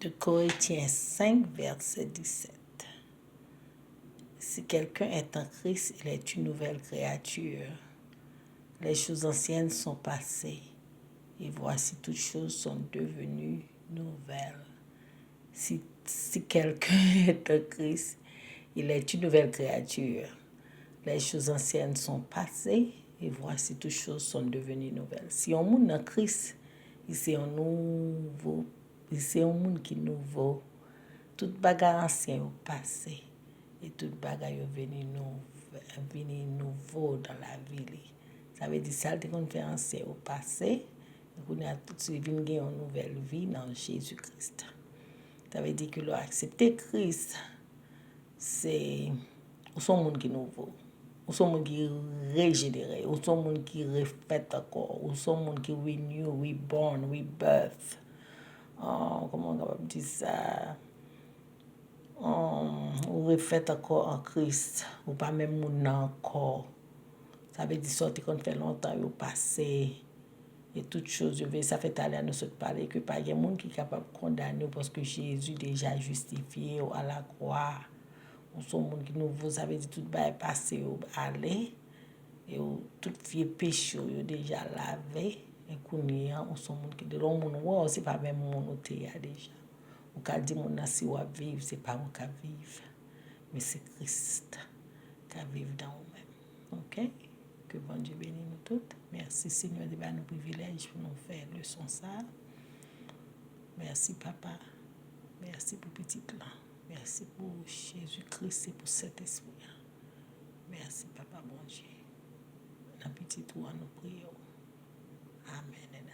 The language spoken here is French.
De Corinthiens 5, verset 17. Si quelqu'un est en Christ, il est une nouvelle créature. Les choses anciennes sont passées, et voici toutes choses sont devenues nouvelles. Si quelqu'un est en Christ, il est une nouvelle créature. Les choses anciennes sont passées, et voici toutes choses sont devenues nouvelles. Si on monde en Christ, c'est un nouveau, c'est un monde qui est nouveau. Tout bagage ancien est passé, et tout bagage est venu nouveau dans la vie. Ça veut dire ça, le conférence au passé, on a tout de suite une nouvelle vie dans Jésus-Christ. Ça veut dire que l'accepter Christ, c'est son monde qui est nouveau, ou son monde qui est régénéré, ou son monde qui est refait encore, ou son monde qui est renew, reborn, rebirth. Comment on va dire ça? Ou refait encore en Christ, ou pas même moun encore. Ça veut dire sortir qu'on fait longtemps au passé et toutes choses. Ça fait aller à nous parler que pas de monde qui est capable de condamner parce que Jésus déjà justifié à la croix. Ou son monde qui nouveau, ça veut dire tout va passer au aller et tout vieux péché déjà lavé et qu'on y a, on son monde qui de l'homme ouais, c'est pas même mon déjà. Ou qu'a dit mon si ou vivre, c'est pas on qui vivre, mais c'est Christ qui vivre dans nous-mêmes. OK? Que bon Dieu bénisse nous toutes. Merci Seigneur de nous privilèges pour nous faire leçon ça. Merci Papa. Merci pour petit plan. Merci pour Jésus-Christ et pour cet esprit. Merci Papa bon Dieu. Dans petit tour nous prions. Amen.